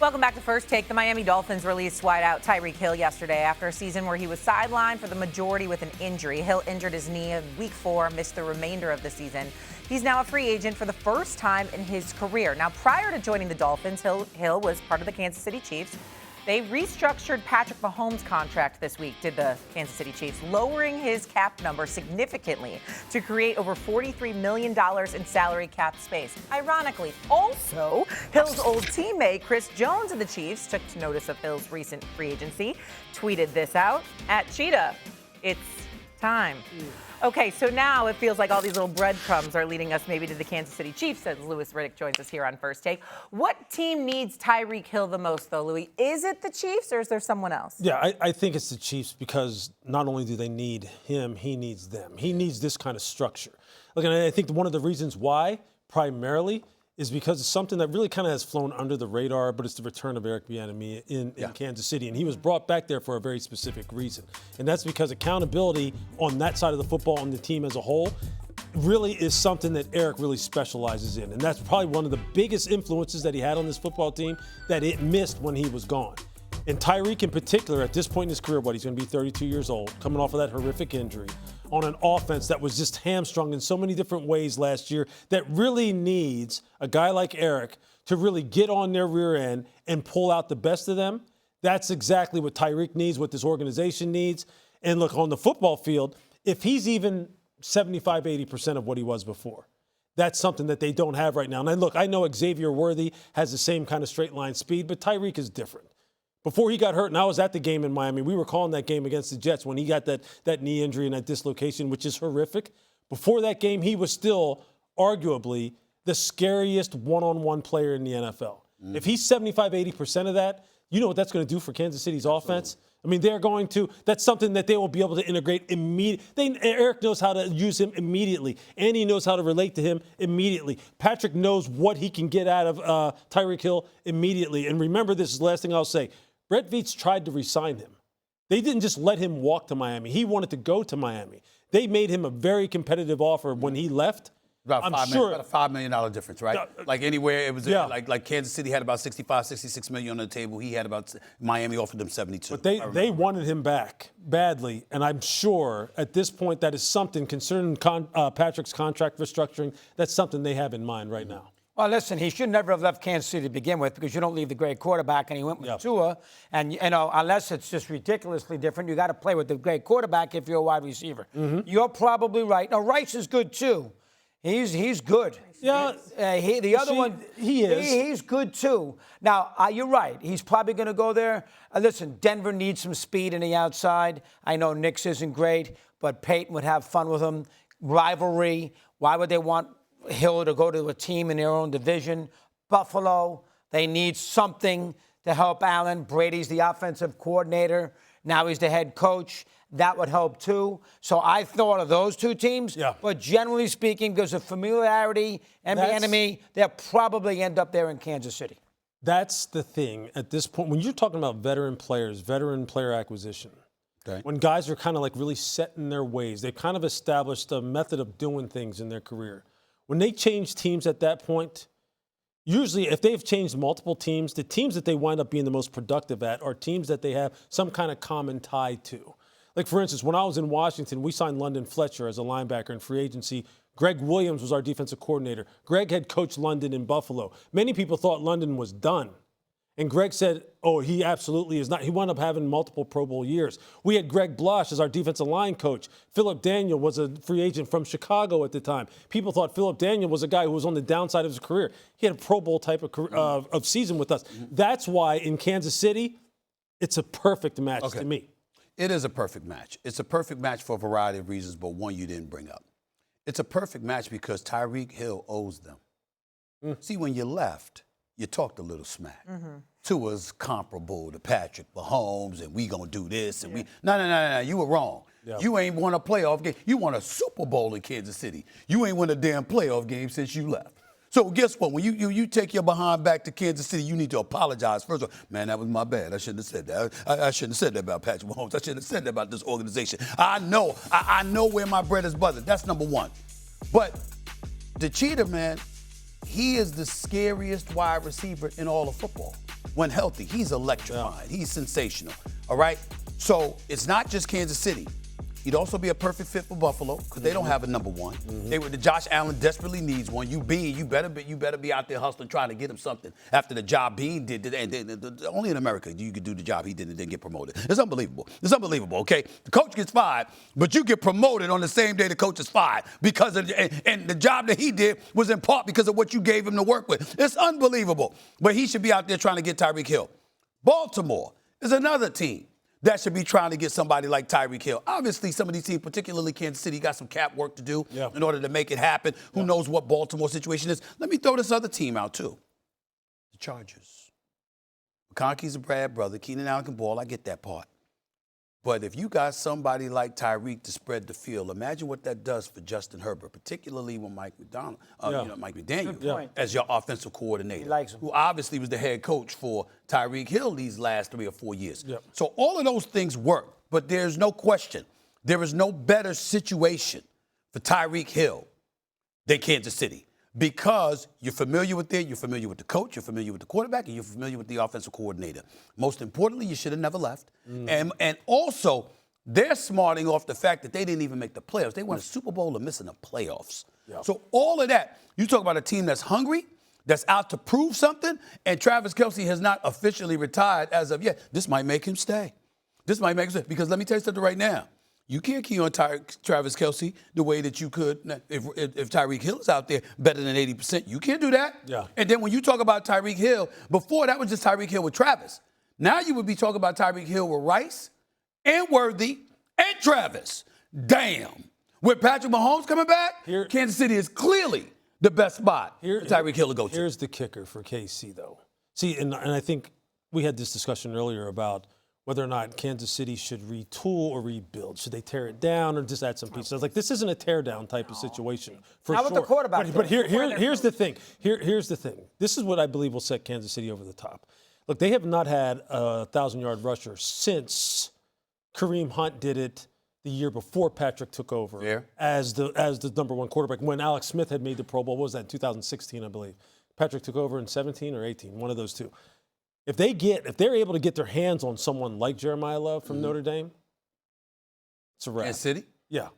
Welcome back to First Take. The Miami Dolphins released wideout Tyreek Hill yesterday after a season where he was sidelined for the majority with an injury. Hill injured his knee in week 4, missed the remainder of the season. He's now a free agent for the first time in his career. Now, prior to joining the Dolphins, Hill was part of the Kansas City Chiefs. They restructured Patrick Mahomes' contract this week, did the Kansas City Chiefs, lowering his cap number significantly to create over $43 million in salary cap space. Ironically, also, Hill's old teammate Chris Jones of the Chiefs took notice of Hill's recent free agency, tweeted this out at Cheetah. It's time. Okay, so now it feels like all these little breadcrumbs are leading us maybe to the Kansas City Chiefs, as Reddick joins us here on First Take. What team needs Tyreek Hill the most, though, Louis? Is it the Chiefs or is there someone else? Yeah, I think it's the Chiefs because not only do they need him, he needs them. He needs this kind of structure. Look, and I think one of the reasons why, primarily, is because it's something that really kind of has flown under the radar, but it's the return of Eric Bieniemy in Kansas City. And he was brought back there for a very specific reason. And that's because accountability on that side of the football and the team as a whole really is something that Eric really specializes in. And that's probably one of the biggest influences that he had on this football team that it missed when he was gone. And Tyreek in particular, at this point in his career, he's going to be 32 years old, coming off of that horrific injury, on an offense that was just hamstrung in so many different ways last year that really needs a guy like Eric to really get on their rear end and pull out the best of them. That's exactly what Tyreek needs, what this organization needs. And look, on the football field, if he's even 75, 80% of what he was before, that's something that they don't have right now. And look, I know Xavier Worthy has the same kind of straight line speed, but Tyreek is different. Before he got hurt, and I was at the game in Miami, we were calling that game against the Jets when he got that knee injury and that dislocation, which is horrific. Before that game, he was still arguably the scariest one-on-one player in the NFL. If he's 75, 80% of that, you know what that's going to do for Kansas City's offense? I mean, that's something that they will be able to integrate immediately. Eric knows how to use him immediately. Andy knows how to relate to him immediately. Patrick knows what he can get out of Tyreek Hill immediately. And remember, this is the last thing I'll say. Brett Veach tried to re-sign him. They didn't just let him walk to Miami. He wanted to go to Miami. They made him a very competitive offer when he left. About a $5 million difference, right? Like anywhere, it was like Kansas City had about 65, 66 million on the table. He had about, Miami offered them 72. But they wanted him back badly, and I'm sure at this point that is something, concerning Patrick's contract restructuring, that's something they have in mind right now. Well, listen, he should never have left Kansas City to begin with because you don't leave the great quarterback, and he went with Tua. And, you know, unless it's just ridiculously different, you got to play with the great quarterback if you're a wide receiver. You're probably right. Now, Rice is good, too. He's good. Yeah. He is. He's good, too. Now, you're right. He's probably going to go there. Listen, Denver needs some speed in the outside. I know Knicks isn't great, but Peyton would have fun with him. Rivalry. Why would they want Hill to go to a team in their own division? Buffalo, they need something to help Allen. Brady's the offensive coordinator. Now he's the head coach. That would help too. So I thought of those two teams. Yeah. But generally speaking, because of familiarity and the enemy, they'll probably end up there in Kansas City. That's the thing at this point. When you're talking about veteran player acquisition, when guys are kind of like really set in their ways, they've kind of established a method of doing things in their career. When they change teams at that point, usually if they've changed multiple teams, the teams that they wind up being the most productive at are teams that they have some kind of common tie to. Like, for instance, when I was in Washington, we signed London Fletcher as a linebacker in free agency. Greg Williams was our defensive coordinator. Greg had coached London in Buffalo. Many people thought London was done. And Greg said, oh, he absolutely is not. He wound up having multiple Pro Bowl years. We had Greg Blosh as our defensive line coach. Philip Daniel was a free agent from Chicago at the time. People thought Philip Daniel was a guy who was on the downside of his career. He had a Pro Bowl type of season with us. That's why in Kansas City, it's a perfect match to me. It is a perfect match. It's a perfect match for a variety of reasons, but one you didn't bring up. It's a perfect match because Tyreek Hill owes them. See, when you left, you talked a little smack. Tua's comparable to Patrick Mahomes, and we gonna do this, and No, you were wrong. You ain't won a playoff game. You won a Super Bowl in Kansas City. You ain't won a damn playoff game since you left. So guess what? When you take your behind back to Kansas City, you need to apologize. First of all, man, that was my bad. I shouldn't have said that. I shouldn't have said that about Patrick Mahomes. I shouldn't have said that about this organization. I know where my bread is buttered. That's number one. But the cheater, man, he is the scariest wide receiver in all of football. when healthy, he's electrifying. He's sensational. All right? So it's not just Kansas City. He'd also be a perfect fit for Buffalo because they don't have a number one. The Josh Allen desperately needs one. You better be out there hustling, trying to get him something after the job Bean did. And only in America you could do the job he did and then get promoted. It's unbelievable. It's unbelievable. Okay, the coach gets fired, but you get promoted on the same day the coach is fired because and the job that he did was in part because of what you gave him to work with. It's unbelievable. But he should be out there trying to get Tyreek Hill. Baltimore is another team that should be trying to get somebody like Tyreek Hill. Obviously, some of these teams, particularly Kansas City, got some cap work to do in order to make it happen. Who knows what Baltimore's situation is? Let me throw this other team out, too. The Chargers. McConkey's a Brad brother. Keenan Allen can ball. I get that part. But if you got somebody like Tyreek to spread the field, imagine what that does for Justin Herbert, particularly when Mike McDaniel as your offensive coordinator, He likes him. who obviously was the head coach for Tyreek Hill these last 3 or 4 years. So all of those things work, but there's no question. There is no better situation for Tyreek Hill than Kansas City because you're familiar with it, you're familiar with the coach, you're familiar with the quarterback, and you're familiar with the offensive coordinator. Most importantly, you should have never left. And also, they're smarting off the fact that they didn't even make the playoffs. They won a Super Bowl and missing the playoffs. So all of that, you talk about a team that's hungry, that's out to prove something, and Travis Kelce has not officially retired as of yet. This might make him stay. This might make him stay. Because let me tell you something right now. You can't key on Travis Kelce the way that you could if Tyreek Hill is out there better than 80%. You can't do that. And then when you talk about Tyreek Hill, before that was just Tyreek Hill with Travis. Now you would be talking about Tyreek Hill with Rice and Worthy and Travis. Damn. With Patrick Mahomes coming back, Kansas City is clearly the best spot for Tyreek Hill to go to. Here's the kicker for KC, though. See, and I think we had this discussion earlier about whether or not Kansas City should retool or rebuild. Should they tear it down or just add some pieces? I was like, this isn't a tear down type of situation. For Not with the quarterback. But here's the thing. Here's the thing. This is what I believe will set Kansas City over the top. Look, they have not had a 1,000-yard rusher since Kareem Hunt did it the year before Patrick took over as the number one quarterback. When Alex Smith had made the Pro Bowl, what was that, in 2016, I believe. Patrick took over in 17 or 18, one of those two. If they're able to get their hands on someone like Jeremiyah Love from Notre Dame, it's a wrap. Kansas City? Yeah.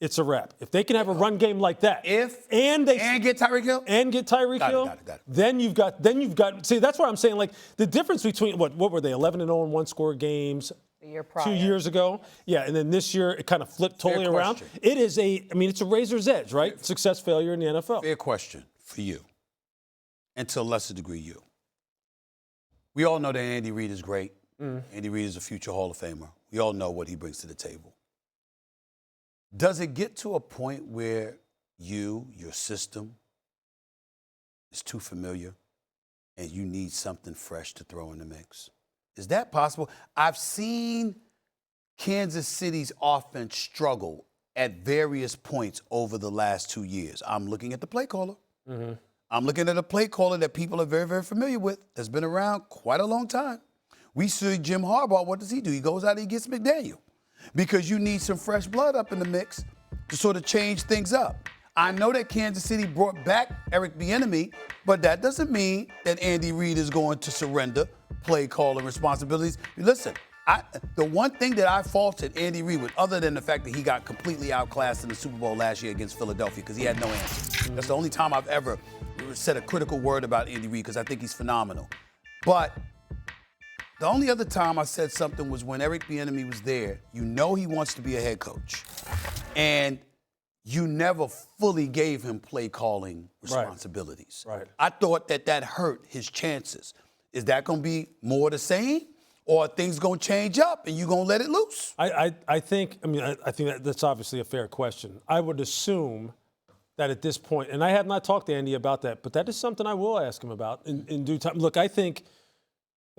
It's a wrap. If they can have a run game like that, and get Tyreek Hill? And get Tyreek Hill, got it. then you've got see, that's what I'm saying, like the difference between what were they, 11-0 in one-score games the year prior. 2 years ago? Yeah, and then this year it kind of flipped totally around. Question. It is it's a razor's edge, right? Success, failure in the NFL. Fair question for you, and to a lesser degree you. We all know that Andy Reid is great. Andy Reid is a future Hall of Famer. We all know what he brings to the table. Does it get to a point where your system is too familiar and you need something fresh to throw in the mix? Is that possible? I've seen Kansas City's offense struggle at various points over the last 2 years. I'm looking at the play caller. I'm looking at a play caller that people are very, very familiar with, that's been around quite a long time. We see Jim Harbaugh, what does he do? He goes out and he gets McDaniel because you need some fresh blood up in the mix to sort of change things up. I know that Kansas City brought back Eric Bieniemy, but that doesn't mean that Andy Reid is going to surrender play calling responsibilities. Listen, the one thing that I faulted Andy Reid with, other than the fact that he got completely outclassed in the Super Bowl last year against Philadelphia because he had no answer. That's the only time I've ever said a critical word about Andy Reid because I think he's phenomenal. But the only other time I said something was when Eric Bieniemy was there. You know he wants to be a head coach. And you never fully gave him play calling responsibilities. Right. I thought that hurt his chances. Is that going to be more the same? Or are things going to change up and you're going to let it loose? I think that's obviously a fair question. I would assume that at this point, and I have not talked to Andy about that, but that is something I will ask him about in due time. Look, I think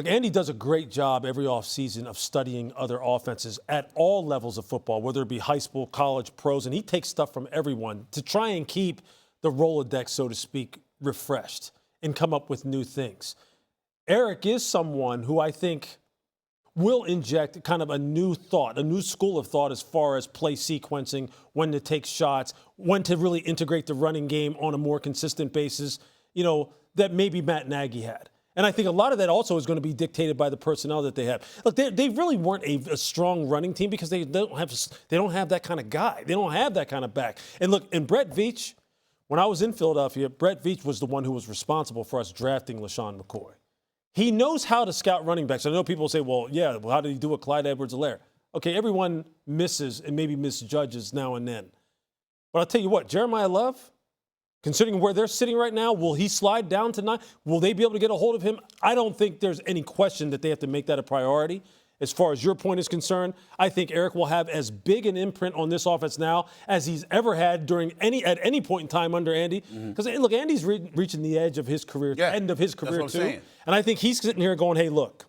Andy does a great job every offseason of studying other offenses at all levels of football, whether it be high school, college, pros, and he takes stuff from everyone to try and keep the Rolodex, so to speak, refreshed and come up with new things. Eric is someone who I think will inject kind of a new thought, a new school of thought as far as play sequencing, when to take shots, when to really integrate the running game on a more consistent basis, that maybe Matt Nagy had. And I think a lot of that also is going to be dictated by the personnel that they have. Look, they really weren't a strong running team because they don't have that kind of guy. They don't have that kind of back. And look, and Brett Veach, when I was in Philadelphia, Brett Veach was the one who was responsible for us drafting LaShawn McCoy. He knows how to scout running backs. I know people say, well, how did he do it, Clyde Edwards-Helaire? Okay, everyone misses and maybe misjudges now and then. But I'll tell you what, Jeremiyah Love, considering where they're sitting right now, will he slide down to 9? Will they be able to get a hold of him? I don't think there's any question that they have to make that a priority. As far as your point is concerned, I think Eric will have as big an imprint on this offense now as he's ever had at any point in time under Andy. Because, look, Andy's reaching the edge of his career, end of his career, too. Saying. And I think he's sitting here going, hey, look,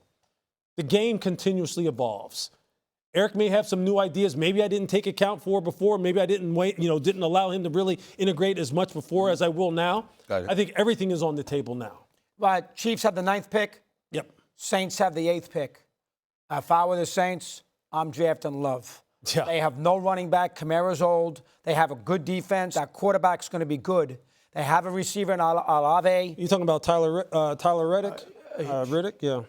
the game continuously evolves. Eric may have some new ideas. Maybe I didn't take account for before. Maybe I didn't didn't allow him to really integrate as much before as I will now. I think everything is on the table now. But Chiefs have the 9th pick. Yep. Saints have the 8th pick. If I were the Saints, I'm drafting Love. Yeah. They have no running back. Kamara's old. They have a good defense. Our quarterback's going to be good. They have a receiver in Alave. You talking about Tyler Reddick? Riddick, yeah.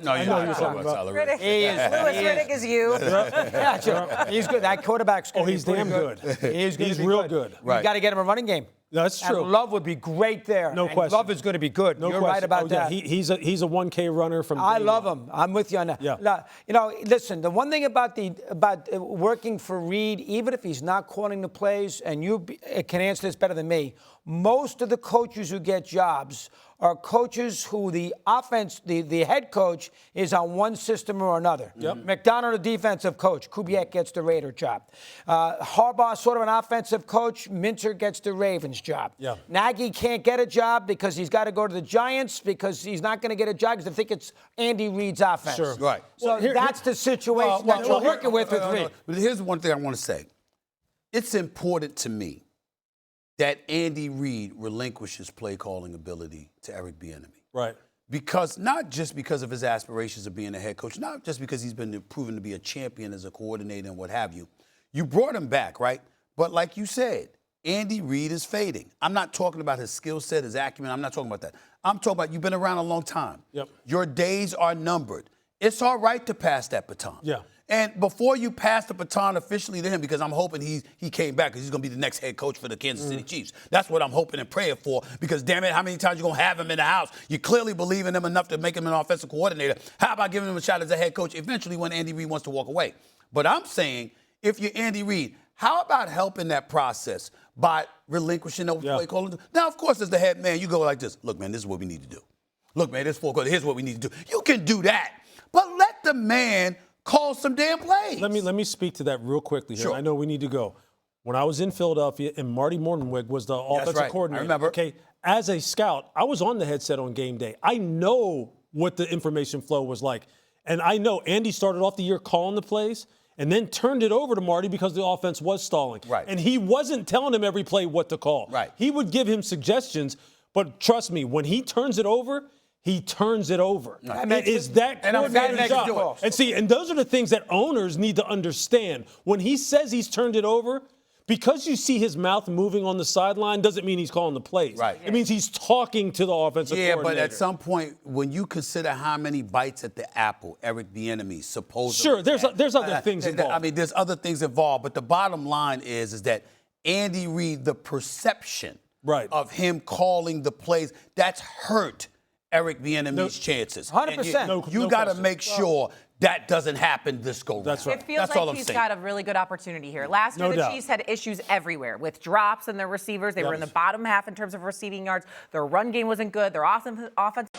No, you're not talking about Tyler Riddick. Louis Riddick is you. Yeah, sure. He's good. That quarterback's going to be he's damn good. He's real good. Right. You got to get him a running game. That's true. And Love would be great there. No question. Love is going to be good. No You're question. right about that. He's a 1K runner from. I love him. I'm with you on that. Yeah. Listen. The one thing about working for Reid, even if he's not calling the plays, and you can answer this better than me, most of the coaches who get jobs are coaches who the head coach is on one system or another. Yep. McDonald, a defensive coach. Kubiak gets the Raider job. Harbaugh, sort of an offensive coach. Minter gets the Ravens job. Yeah. Nagy can't get a job because he's got to go to the Giants because he's not going to get a job because they think it's Andy Reid's offense. Sure. Right. So that's the situation that you're working with Reid. But here's one thing I want to say. It's important to me that Andy Reid relinquishes play calling ability to Eric Bieniemy. Right. Because not just because of his aspirations of being a head coach, not just because he's been proven to be a champion as a coordinator and what have you. You brought him back, right? But like you said, Andy Reid is fading. I'm not talking about his skill set, his acumen. I'm not talking about that. I'm talking about you've been around a long time. Yep. Your days are numbered. It's all right to pass that baton. Yeah. And before you pass the baton officially to him, because I'm hoping he came back because he's going to be the next head coach for the Kansas City Chiefs. That's what I'm hoping and praying for because, damn it, how many times you going to have him in the house? You clearly believe in him enough to make him an offensive coordinator. How about giving him a shot as a head coach eventually when Andy Reid wants to walk away? But I'm saying if you're Andy Reid, how about helping that process by relinquishing those play calling? Now, of course, as the head man, you go like this. Look, man, this is what we need to do. Look, man, here's what we need to do. You can do that. But let the man call some damn plays. Let me speak to that real quickly here. Sure. I know we need to go. When I was in Philadelphia and Marty Mornhinweg was the offensive coordinator. I remember. Okay, as a scout, I was on the headset on game day. I know what the information flow was like. And I know Andy started off the year calling the plays and then turned it over to Marty because the offense was stalling. Right. And he wasn't telling him every play what to call. Right. He would give him suggestions, but trust me, when he turns it over, he turns it over. It is that coordinator's job. And those are the things that owners need to understand. When he says he's turned it over, because you see his mouth moving on the sideline doesn't mean he's calling the plays. Right. It means he's talking to the offensive coordinator. Yeah, but at some point, when you consider how many bites at the apple Eric Bieniemy supposedly Sure, there's other things involved. I mean, there's other things involved, but the bottom line is that Andy Reid, the perception of him calling the plays, that's hurt Eric Bieniemy's chances. 100%. You got to make sure that doesn't happen this go round. That's right. It feels like he's got a really good opportunity here. Last year, the Chiefs had issues everywhere with drops and their receivers. They were in the bottom half in terms of receiving yards. Their run game wasn't good. Their offense.